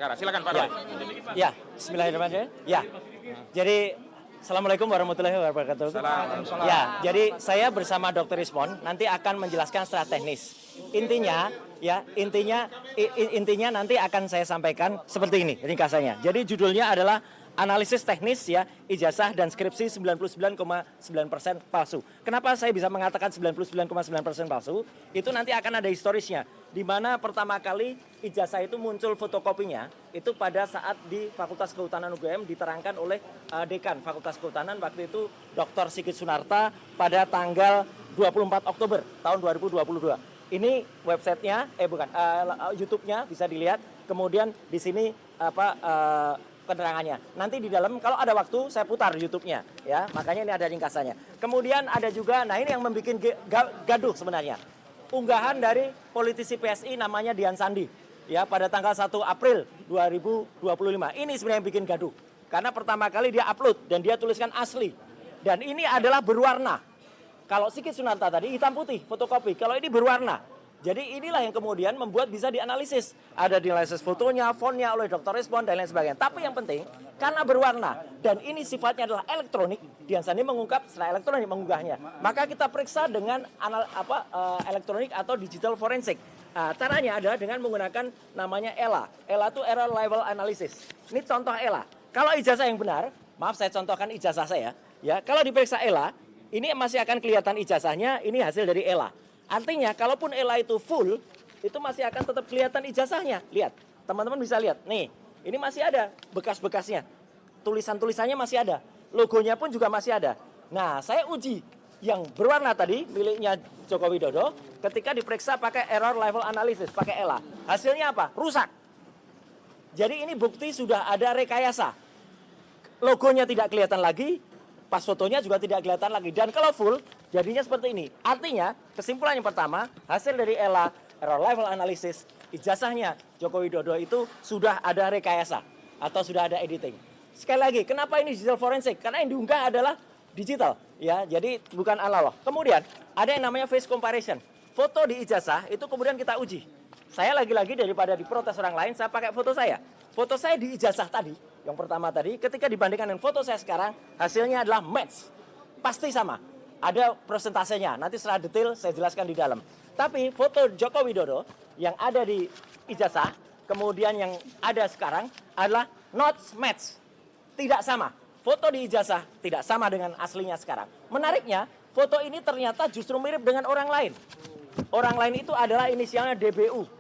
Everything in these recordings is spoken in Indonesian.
Silakan Pak Ya, Roy. ya, Bismillahirrahmanirrahim. Ya, jadi Assalamualaikum warahmatullahi wabarakatuh. Waalaikumsalam. Ya, jadi saya bersama Dr. Rizmon nanti akan menjelaskan secara teknis. Intinya, intinya nanti akan saya sampaikan seperti ini ringkasannya. Jadi judulnya adalah analisis teknis ya ijazah dan skripsi 99,9% palsu. Kenapa saya bisa mengatakan 99,9% palsu? Itu nanti akan ada historisnya. Di mana pertama kali ijazah itu muncul fotokopinya itu pada saat di Fakultas Kehutanan UGM diterangkan oleh Dekan Fakultas Kehutanan waktu itu Dr. Sigit Sunarta pada tanggal 24 Oktober tahun 2022. Ini websitenya, YouTube-nya bisa dilihat. Kemudian di sini keterangannya. Nanti di dalam kalau ada waktu saya putar YouTube-nya ya. Makanya ini ada ringkasannya. Kemudian ada juga ini yang membuat gaduh sebenarnya. Unggahan dari politisi PSI namanya Dian Sandi ya pada tanggal 1 April 2025. Ini sebenarnya yang bikin gaduh. Karena pertama kali dia upload dan dia tuliskan asli. Dan ini adalah berwarna. Kalau Sigit Sunarta tadi hitam putih, fotokopi. Kalau ini berwarna. Jadi inilah yang kemudian membuat bisa dianalisis. Ada dianalisis fotonya, fontnya oleh Dr. Rizmon dan lain sebagainya. Tapi yang penting karena berwarna dan ini sifatnya adalah elektronik, Dian Sandi mengungkap secara elektronik mengunggahnya. Maka kita periksa dengan elektronik atau digital forensik. Nah, caranya adalah dengan menggunakan namanya ELA. ELA itu Error Level Analysis. Ini contoh ELA. Kalau ijazah yang benar, maaf saya contohkan ijazah saya. Ya, kalau diperiksa ELA, ini masih akan kelihatan ijazahnya. Ini hasil dari ELA. Artinya, kalaupun ELA itu full, itu masih akan tetap kelihatan ijazahnya. Lihat, teman-teman bisa lihat. Nih, ini masih ada bekas-bekasnya. Tulisan-tulisannya masih ada. Logonya pun juga masih ada. Nah, saya uji yang berwarna tadi, miliknya Joko Widodo, ketika diperiksa pakai error level analysis, pakai ELA. Hasilnya apa? Rusak. Jadi ini bukti sudah ada rekayasa. Logonya tidak kelihatan lagi, pas fotonya juga tidak kelihatan lagi. Dan kalau full, jadinya seperti ini. Artinya, kesimpulan yang pertama, hasil dari ELA, Error Level Analysis, ijazahnya Joko Widodo itu sudah ada rekayasa atau sudah ada editing. Sekali lagi, kenapa ini digital forensik? Karena yang diunggah adalah digital, ya. Jadi bukan analog. Kemudian ada yang namanya face comparison. Foto di ijazah itu kemudian kita uji. Saya lagi-lagi daripada diprotes orang lain, saya pakai foto saya. Foto saya di ijazah tadi, yang pertama tadi, ketika dibandingkan dengan foto saya sekarang, hasilnya adalah match. Pasti sama. Ada persentasenya, nanti secara detail saya jelaskan di dalam. Tapi foto Joko Widodo yang ada di ijazah, kemudian yang ada sekarang adalah not match. Tidak sama. Foto di ijazah tidak sama dengan aslinya sekarang. Menariknya, foto ini ternyata justru mirip dengan orang lain. Orang lain itu adalah inisialnya DBU.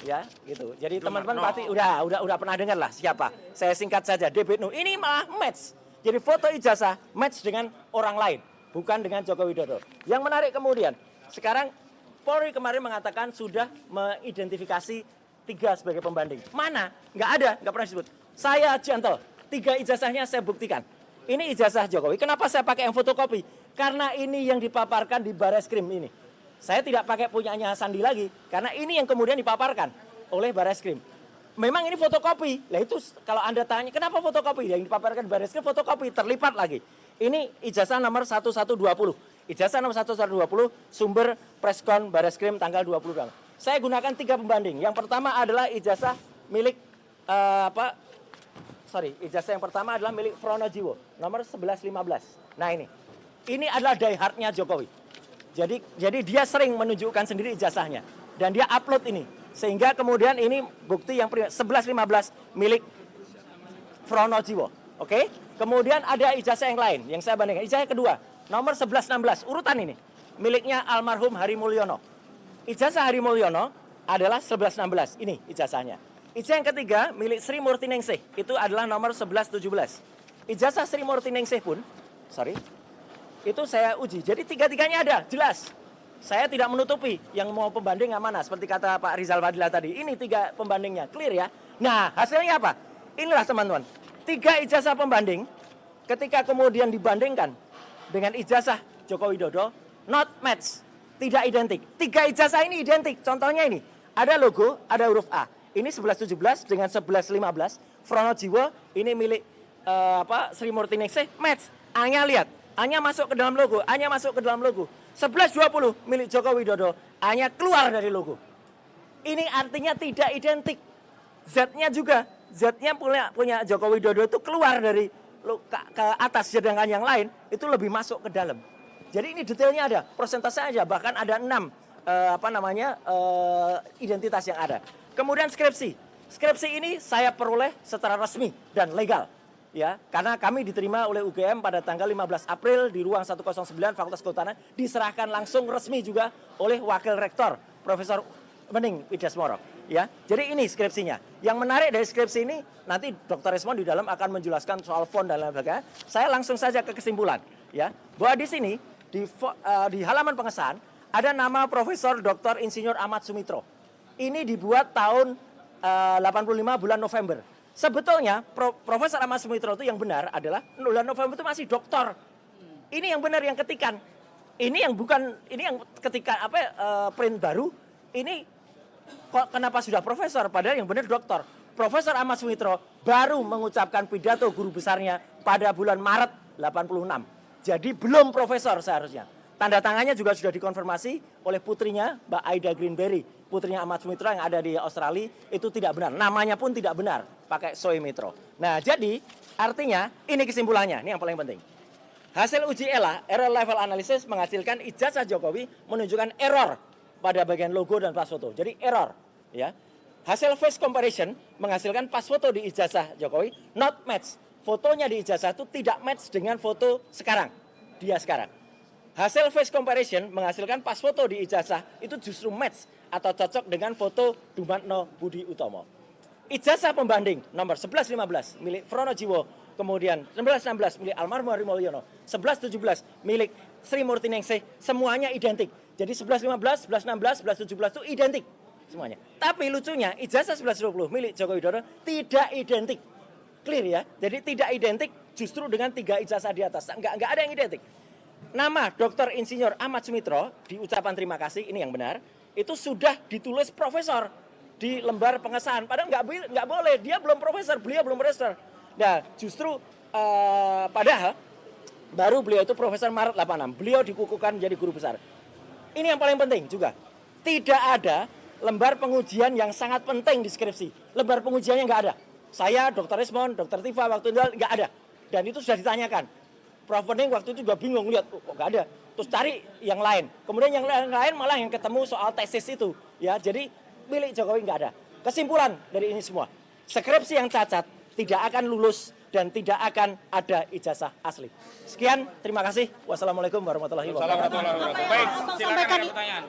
Ya, gitu. Jadi teman-teman pasti udah pernah dengar lah siapa. Saya singkat saja, DBU. Ini malah match. Jadi foto ijazah match dengan orang lain, bukan dengan Joko Widodo. Yang menarik kemudian, sekarang Polri kemarin mengatakan sudah mengidentifikasi 3 sebagai pembanding. Mana? Nggak ada, nggak pernah disebut. Saya gentle, 3 ijazahnya saya buktikan. Ini ijazah Jokowi. Kenapa saya pakai yang fotokopi? Karena ini yang dipaparkan di Bareskrim ini. Saya tidak pakai punyanya Sandi lagi, karena ini yang kemudian dipaparkan oleh Bareskrim. Memang ini fotokopi. Lah itu kalau Anda tanya, kenapa fotokopi? Yang dipaparkan di Bareskrim fotokopi, terlipat lagi. Ini ijazah nomor 1120. Ijazah nomor 1120, sumber preskon Bareskrim tanggal 20. Saya gunakan 3 pembanding. Yang pertama adalah ijazah milik, ijazah yang pertama adalah milik Pronojiwo, nomor 1115. Nah ini adalah diehardnya Jokowi. Jadi dia sering menunjukkan sendiri ijazahnya. Dan dia upload ini. Sehingga kemudian ini bukti yang 1115 milik Pronojiwo. Oke? Kemudian ada ijazah yang lain yang saya bandingkan. Ijazah yang kedua, nomor 1116, urutan ini. Miliknya almarhum Hari Mulyono. Ijazah Hari Mulyono adalah 1116. Ini ijazahnya. Ijazah yang ketiga, milik Sri Murtiningsih. Itu adalah nomor 1117. Ijazah Sri Murtiningsih pun, itu saya uji. Jadi 3-3-nya ada, jelas. Saya tidak menutupi yang mau pembanding yang mana. Seperti kata Pak Rizal Fadila tadi. Ini 3 pembandingnya, clear ya. Nah, hasilnya apa? Inilah teman-teman. 3 ijazah pembanding, ketika kemudian dibandingkan dengan ijazah Joko Widodo, not match. Tidak identik. 3 ijazah ini identik. Contohnya ini. Ada logo, ada huruf A. Ini 1117 dengan 1115. Pronojiwo, ini milik Sri Murtiningsih, match. A-nya lihat. A-nya masuk ke dalam logo, A-nya masuk ke dalam logo. 1120 milik Joko Widodo, A-nya keluar dari logo. Ini artinya tidak identik. Z-nya juga, Z-nya punya Joko Widodo itu keluar dari ke atas, sedangkan yang lain itu lebih masuk ke dalam. Jadi ini detailnya ada, persentase aja, bahkan ada 6 identitas yang ada. Kemudian skripsi. Skripsi ini saya peroleh secara resmi dan legal. Ya, karena kami diterima oleh UGM pada tanggal 15 April di ruang 109 Fakultas Kehutanan, diserahkan langsung resmi juga oleh Wakil Rektor Profesor Wening Widyasmoro. Ya, jadi ini skripsinya. Yang menarik dari skripsi ini nanti Dr. Resmond di dalam akan menjelaskan soal font dan lain sebagainya. Saya langsung saja ke kesimpulan, ya, bahwa di sini di halaman pengesahan ada nama Profesor Dr. Insinyur Ahmad Sumitro. Ini dibuat tahun 85 bulan November. Sebetulnya Profesor Ahmad Sumitro itu yang benar adalah bulan November itu masih doktor. Ini yang benar yang ketikan. Ini yang bukan, ini yang ketika print baru. Ini kok kenapa sudah profesor padahal yang benar doktor. Profesor Ahmad Sumitro baru mengucapkan pidato guru besarnya pada bulan Maret 86. Jadi belum profesor seharusnya. Tanda tangannya juga sudah dikonfirmasi oleh putrinya Mbak Aida Greenberry, putrinya Ahmad Sumitro yang ada di Australia, itu tidak benar. Namanya pun tidak benar, pakai Soemitro. Nah, jadi artinya ini kesimpulannya, ini yang paling penting. Hasil uji ELA, error level analysis, menghasilkan ijazah Jokowi menunjukkan error pada bagian logo dan pas foto. Jadi error, ya. Hasil face comparison menghasilkan pas foto di ijazah Jokowi not match. Fotonya di ijazah itu tidak match dengan foto sekarang. Dia sekarang. Hasil face comparison menghasilkan pas foto di ijazah itu justru match atau cocok dengan foto Dumatno Budi Utomo. Ijazah pembanding nomor 1115 milik Frono Jiwo, kemudian 1116 milik almarhum Hari Mulyono, 1117 milik Sri Murti Ningsih, semuanya identik. Jadi 1115, 1116, 1117 itu identik semuanya. Tapi lucunya ijazah 1120 milik Joko Widodo tidak identik. Clear ya? Jadi tidak identik justru dengan 3 ijazah di atas. Enggak ada yang identik. Nama Dr. Insinyur Ahmad Sumitro di ucapan terima kasih, ini yang benar, itu sudah ditulis profesor di lembar pengesahan. Padahal nggak boleh, dia belum profesor, beliau belum profesor. Nah justru padahal baru beliau itu profesor Maret 86. Beliau dikukuhkan menjadi guru besar. Ini yang paling penting juga. Tidak ada lembar pengujian yang sangat penting di skripsi. Lembar pengujiannya nggak ada. Saya, Dr. Resmond, Dr. Tifa waktu itu nggak ada. Dan itu sudah ditanyakan. Prof. Wening waktu itu juga bingung lihat kok nggak ada. Terus cari yang lain. Kemudian yang lain malah yang ketemu soal tesis itu. Ya, jadi milik Jokowi nggak ada. Kesimpulan dari ini semua. Skripsi yang cacat tidak akan lulus dan tidak akan ada ijazah asli. Sekian, terima kasih. Wassalamualaikum warahmatullahi wabarakatuh. Baik, silakan pertanyaan.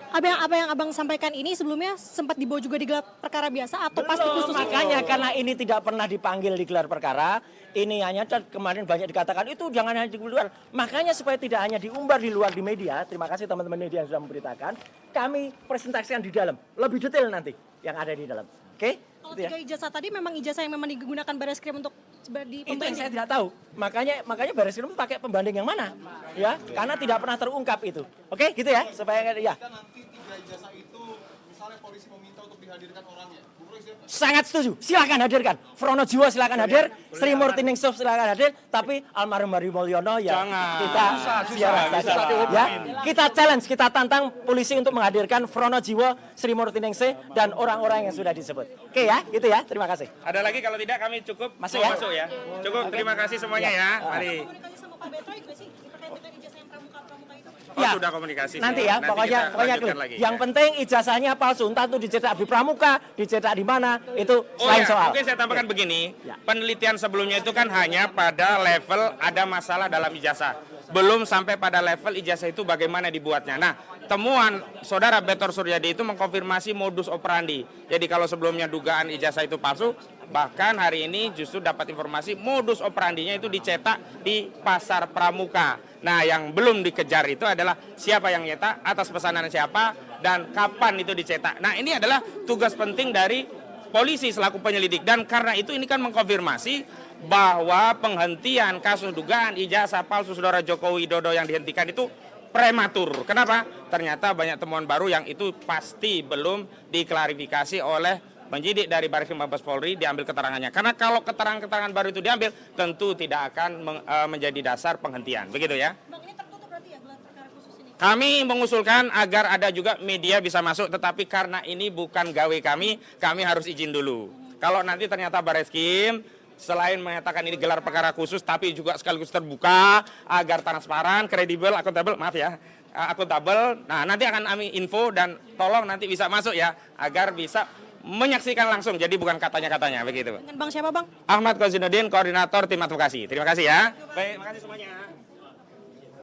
Apa yang Abang sampaikan ini sebelumnya sempat dibawa juga di gelar perkara biasa atau pasti khusus? Makanya karena ini tidak pernah dipanggil di gelar perkara, ini hanya kemarin banyak dikatakan itu jangan hanya di luar. Makanya supaya tidak hanya diumbar di luar di media, terima kasih teman-teman media yang sudah memberitakan, kami presentasikan di dalam, lebih detail nanti yang ada di dalam. Oke? Kalau 3 ijazah tadi memang ijazah yang memang digunakan Bareskrim untuk di itu yang saya tidak tahu. Makanya Bareskrim itu pakai pembanding yang mana? Ya, karena tidak pernah terungkap itu. Oke, gitu ya, supaya ya. Nanti 3 ijazah itu misalnya polisi meminta untuk dihadirkan orangnya. Bung Roy siapa? Sangat setuju. Silakan hadirkan. Frono Jiwo silakan hadir, Sri Murti Ningsih silakan hadir, tapi almarhum Hari Mulyono ya kita siaran saja. Ya, kita challenge, kita tantang polisi untuk menghadirkan Frono Jiwo, Sri Murti Ningsih dan orang-orang yang sudah disebut. Oke ya, gitu ya. Terima kasih. Ada lagi kalau tidak kami cukup Masuk mau ya? masuk ya. Cukup, terima kasih semuanya ya. Mari. Komunikasi sama Pak Betroy juga sih terkait dengan ijazah yang pramuka itu. Oh, sudah komunikasi. Nanti sudah. ya, pokoknya kita lanjutkan clear. lagi, Yang ya. penting ijazahnya palsu, entah itu dicetak di Pramuka, dicetak di mana, itu Oh lain ya, soal. mungkin saya tambahkan begini, Ya. penelitian sebelumnya itu kan hanya pada level ada masalah dalam ijazah. Belum sampai pada level ijazah itu bagaimana dibuatnya. Nah, temuan saudara Betor Suryadi itu mengkonfirmasi modus operandi. Jadi kalau sebelumnya dugaan ijazah itu palsu, bahkan hari ini justru dapat informasi modus operandinya itu dicetak di pasar Pramuka. Nah, yang belum dikejar itu adalah siapa yang nyetak, atas pesanan siapa, dan kapan itu dicetak. Nah, ini adalah tugas penting dari polisi selaku penyelidik. Dan karena itu ini kan mengkonfirmasi bahwa penghentian kasus dugaan ijazah palsu saudara Joko Widodo yang dihentikan itu prematur. Kenapa? Ternyata banyak temuan baru yang itu pasti belum diklarifikasi oleh penyidik dari Bareskrim Mabes Polri, diambil keterangannya. Karena kalau keterangan-keterangan baru itu diambil, tentu tidak akan menjadi dasar penghentian. Begitu ya. Bang, ini tertutup berarti ya gelar perkara khusus ini? Kami mengusulkan agar ada juga media bisa masuk, tetapi karena ini bukan gawe kami harus izin dulu. Kalau nanti ternyata Bareskrim selain menyatakan ini gelar perkara khusus, tapi juga sekaligus terbuka agar transparan, kredibel, akuntabel, maaf ya, akuntabel. Nah, nanti akan kami info dan tolong nanti bisa masuk ya, agar bisa menyaksikan langsung. Jadi bukan katanya-katanya begitu. Dengan Bang siapa Bang? Ahmad Kozinudin, koordinator tim advokasi. Terima kasih ya. Baik, terima kasih semuanya.